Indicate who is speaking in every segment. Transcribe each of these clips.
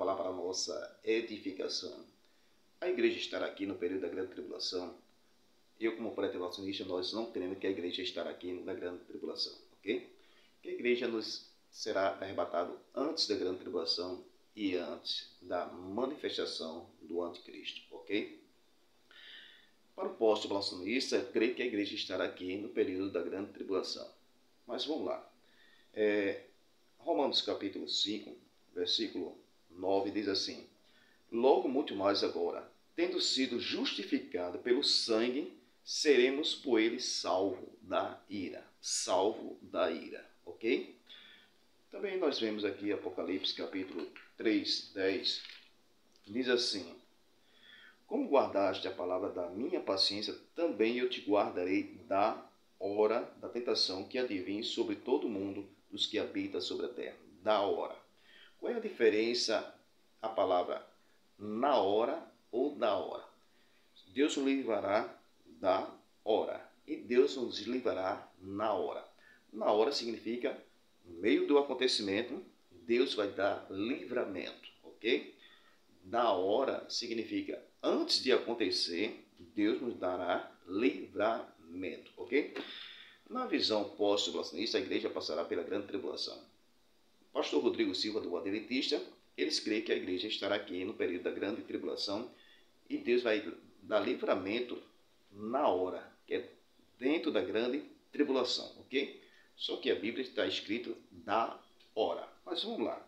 Speaker 1: palavra para a nossa edificação. A igreja estará aqui no período da grande tribulação. Eu, como pré-tribulacionista, nós não queremos que a igreja estará aqui na grande tribulação, ok? Que a igreja nos será arrebatado antes da grande tribulação e antes da manifestação do anticristo, ok? Para o pós-tribulacionista, creio que a igreja estará aqui no período da grande tribulação. Mas vamos lá. Romanos capítulo 5, versículo 9 diz assim: logo muito mais agora, tendo sido justificado pelo sangue, seremos por ele salvo da ira. Salvo da ira, ok? Também nós vemos aqui Apocalipse capítulo 3, 10, diz assim: como guardaste a palavra da minha paciência, também eu te guardarei da hora da tentação que adivinha sobre todo mundo dos que habitam sobre a terra. Da hora. Qual é a diferença a palavra na hora ou da hora? Deus nos livrará da hora e Deus nos livrará na hora. Na hora significa no meio do acontecimento, Deus vai dar livramento, ok? Da hora significa antes de acontecer, Deus nos dará livramento, ok? Na visão pós-tribulacionista, a igreja passará pela grande tribulação. O pastor Rodrigo Silva, do Adventista, eles creem que a igreja estará aqui no período da grande tribulação e Deus vai dar livramento na hora, que é dentro da grande tribulação, ok? Só que a Bíblia está escrito da hora. Mas vamos lá.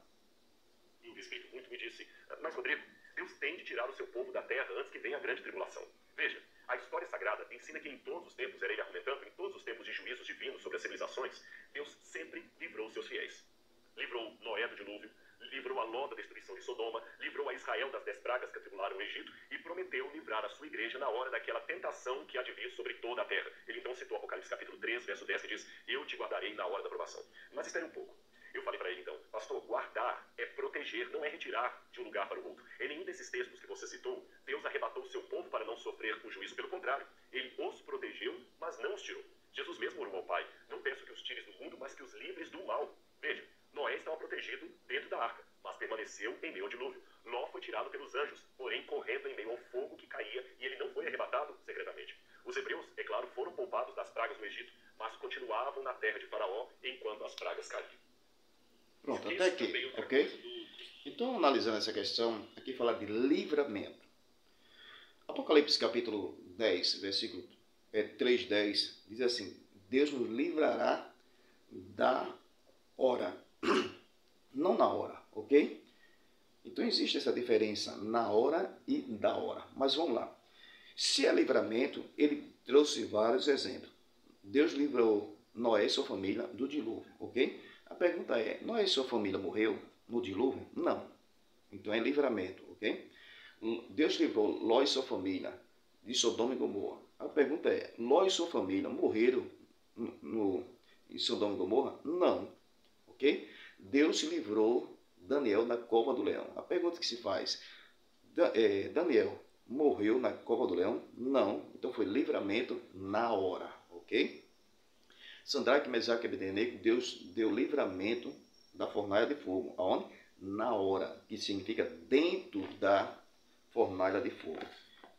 Speaker 2: E o Espírito muito me disse: mas Rodrigo, Deus tem de tirar o seu povo da terra antes que venha a grande tribulação. Veja, a história sagrada ensina que em todos os tempos, era ele argumentando, em todos os tempos de juízos divinos sobre as civilizações, Deus sempre livrou os seus fiéis. Livrou Noé do dilúvio, livrou a Ló da destruição de Sodoma, livrou a Israel das 10 pragas que atribularam o Egito e prometeu livrar a sua igreja na hora daquela tentação que há de vir sobre toda a terra. Ele então citou Apocalipse capítulo 3, verso 10, que diz: eu te guardarei na hora da provação. Mas espere um pouco. Eu falei para ele então: pastor, guardar é proteger, não é retirar de um lugar para o outro. Em nenhum desses textos que você citou, Deus arrebatou o seu povo para não sofrer o juízo. Pelo contrário, ele os protegeu, mas não os tirou. Jesus mesmo orou ao Pai: não peço que os tires do mundo, mas que os livres do mal. Veja, Noé estava protegido dentro da arca, mas permaneceu em meio ao dilúvio. Ló foi tirado pelos anjos, porém correndo em meio ao fogo que caía, e ele não foi arrebatado secretamente. Os hebreus, é claro, foram poupados das pragas do Egito, mas continuavam na terra de Faraó enquanto as pragas caíam.
Speaker 1: Pronto, até aqui, ok? Então, analisando essa questão, aqui fala de livramento. Apocalipse capítulo 10, versículo 3:10, diz assim: Deus nos livrará da hora, não na hora, ok? Então existe essa diferença na hora e da hora. Mas vamos lá. Se é livramento, ele trouxe vários exemplos. Deus livrou Noé e sua família do dilúvio, ok? A pergunta é: Noé e sua família morreu no dilúvio? Não. Então é livramento, ok? Deus livrou Ló e sua família de Sodoma e Gomorra. A pergunta é: Ló e sua família morreram em Sodoma e Gomorra? Não, ok? Deus livrou Daniel da cova do leão. A pergunta que se faz: Daniel morreu na cova do leão? Não. Então foi livramento na hora, ok? Sandraque, Mesaque e Abednego, Deus deu livramento da fornalha de fogo. Aonde? Na hora, que significa dentro da fornalha de fogo.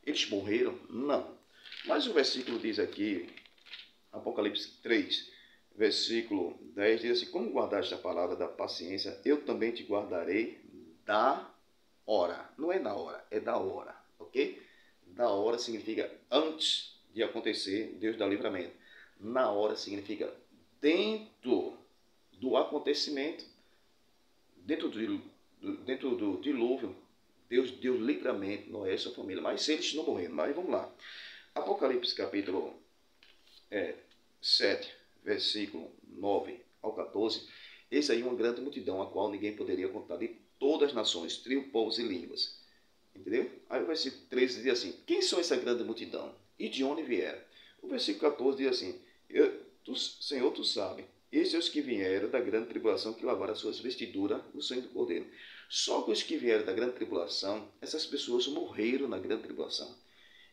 Speaker 1: Eles morreram? Não. Mas o versículo diz aqui, Apocalipse 3, versículo 10, diz assim: como guardaste a palavra da paciência, eu também te guardarei da hora. Não é na hora, é da hora, ok? Da hora significa antes de acontecer, Deus dá livramento. Na hora significa dentro do acontecimento, dentro do dilúvio, Deus deu livramento, Noé e sua família. Mas eles não morreram. Mas vamos lá. Apocalipse capítulo 7, versículo 9 ao 14. Esse aí é uma grande multidão, a qual ninguém poderia contar, de todas as nações, tribos, povos e línguas. Entendeu? Aí o versículo 13 diz assim: quem são essa grande multidão? E de onde vieram? O versículo 14 diz assim: Senhor, tu sabes, estes são os que vieram da grande tribulação, que lavaram as suas vestiduras no sangue do Cordeiro. Só que os que vieram da grande tribulação, essas pessoas morreram na grande tribulação.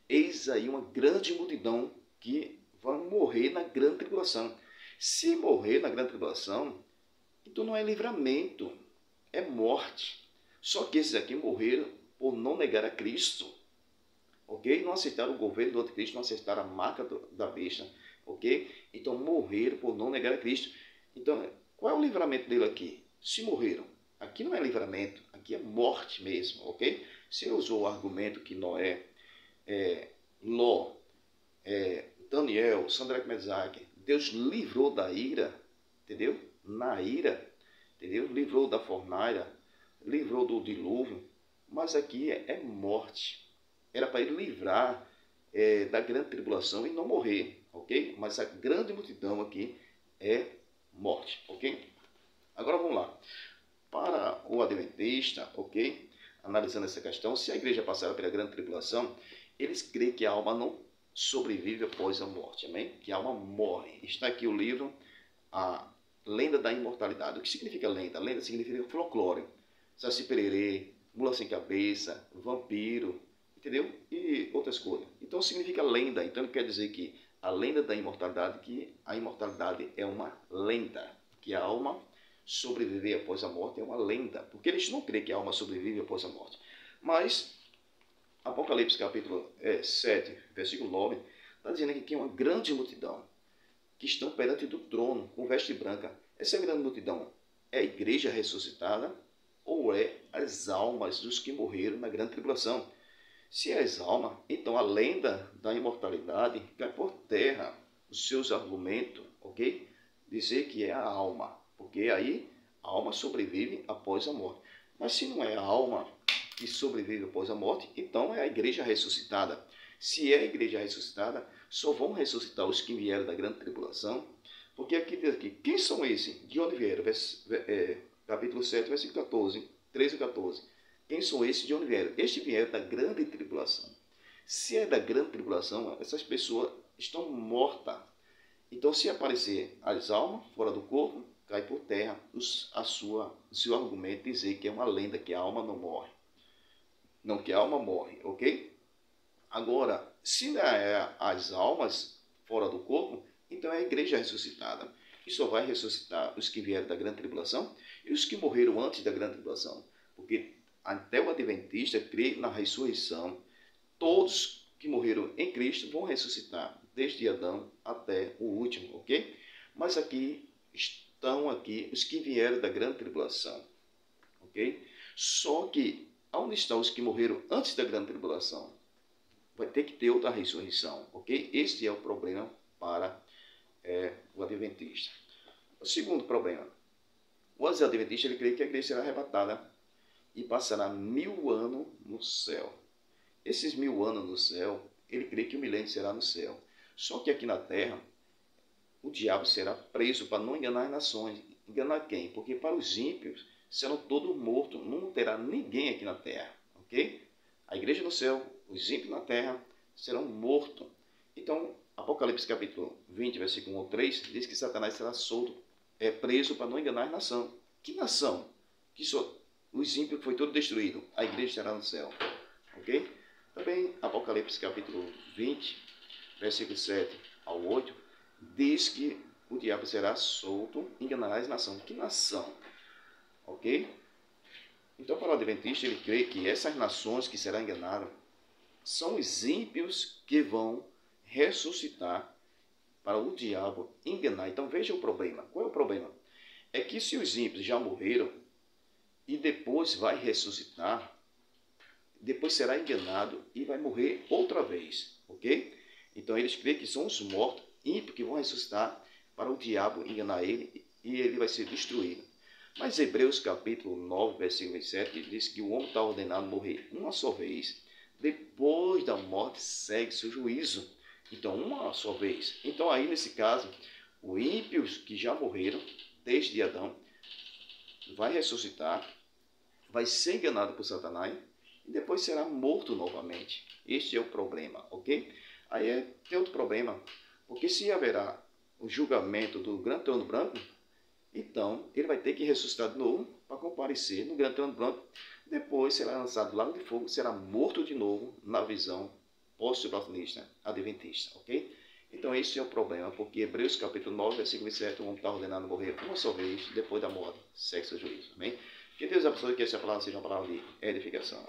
Speaker 1: Eis aí uma grande multidão que vai morrer na grande tribulação. Se morrer na grande tribulação, então não é livramento, é morte. Só que esses aqui morreram por não negar a Cristo, ok? Não aceitaram o governo do anticristo, não aceitaram a marca da besta, ok? Então morreram por não negar a Cristo. Então, qual é o livramento dele aqui? Se morreram, aqui não é livramento, aqui é morte mesmo, ok? Se ele usou o argumento que Noé, Ló, Daniel, Sadraque, Mesaque, Deus livrou da ira, entendeu? Na ira, entendeu? Livrou da fornalha, livrou do dilúvio, mas aqui é morte. Era para ele livrar da grande tribulação e não morrer, ok? Mas a grande multidão aqui é morte, ok? Agora vamos lá. Para o adventista, ok? Analisando essa questão, se a igreja passar pela grande tribulação, eles creem que a alma não sobrevive após a morte, amém? Que a alma morre. Está aqui o livro, A Lenda da Imortalidade. O que significa lenda? Lenda significa folclore. Saci Pererê, Mula Sem Cabeça, Vampiro, entendeu? E outras coisas. Então significa lenda. Então quer dizer que a lenda da imortalidade, que a imortalidade é uma lenda, que a alma sobreviver após a morte é uma lenda, porque eles não creem que a alma sobrevive após a morte. Mas Apocalipse capítulo 7, versículo 9, está dizendo aqui que é uma grande multidão que estão perante do trono com veste branca. Essa grande multidão é a igreja ressuscitada ou é as almas dos que morreram na grande tribulação? Se é as almas, então a lenda da imortalidade cai por terra os seus argumentos, ok? Dizer que é a alma, porque aí a alma sobrevive após a morte. Mas se não é a alma que sobrevive após a morte, então é a igreja ressuscitada. Se é a igreja ressuscitada, só vão ressuscitar os que vieram da grande tribulação, porque aqui diz aqui, quem são esses? De onde vieram? Capítulo 7, versículo 14, 13 e 14. Quem são esses? De onde vieram? Estes vieram da grande tribulação. Se é da grande tribulação, essas pessoas estão mortas. Então, se aparecer as almas fora do corpo, cai por terra o seu argumento dizer que é uma lenda, que a alma não morre. Não, que a alma morre, ok? Agora, se não é as almas fora do corpo, então é a igreja ressuscitada. E só vai ressuscitar os que vieram da grande tribulação e os que morreram antes da grande tribulação. Porque até o adventista crê na ressurreição. Todos que morreram em Cristo vão ressuscitar, desde Adão até o último, ok? Mas aqui estão os que vieram da grande tribulação, ok? Só que onde estão os que morreram antes da grande tribulação? Vai ter que ter outra ressurreição, ok? Este é o problema para o adventista. O segundo problema, o adventista ele crê que a igreja será arrebatada e passará 1000 anos no céu. Esses 1000 anos no céu, ele crê que o milênio será no céu. Só que aqui na terra, o diabo será preso para não enganar as nações. Enganar quem? Porque para os ímpios serão todos mortos, não terá ninguém aqui na terra, ok? A igreja no céu, os ímpios na terra serão mortos. Então, Apocalipse capítulo 20, versículo 1 ao 3, diz que Satanás será solto, preso para não enganar as nações. Que nação? Que só os ímpios foi todo destruído, a igreja estará no céu, ok? Também Apocalipse capítulo 20, versículo 7 ao 8, diz que o diabo será solto, enganará as nações. Que nação? Ok? Então, para o adventista, ele crê que essas nações que serão enganadas são os ímpios que vão ressuscitar para o diabo enganar. Então, veja o problema. Qual é o problema? É que se os ímpios já morreram e depois vai ressuscitar, depois será enganado e vai morrer outra vez, ok? Então, eles creem que são os mortos ímpios que vão ressuscitar para o diabo enganar ele e ele vai ser destruído. Mas Hebreus capítulo 9, versículo 27, diz que o homem está ordenado a morrer uma só vez. Depois da morte segue-se o juízo. Então, uma só vez. Então, aí nesse caso, os ímpios que já morreram, desde Adão, vai ressuscitar, vai ser enganado por Satanás e depois será morto novamente. Este é o problema, ok? Aí tem outro problema, porque se haverá o julgamento do grande trono branco, então ele vai ter que ressuscitar de novo para comparecer no grande trono branco. Depois será lançado do lago de fogo, será morto de novo na visão pós-tribulacionista adventista, ok? Então esse é o problema, porque Hebreus capítulo 9, versículo 27, o homem está ordenado a morrer uma só vez, depois da morte, sexo e juízo, amém? Que Deus abençoe, que essa palavra seja uma palavra de edificação.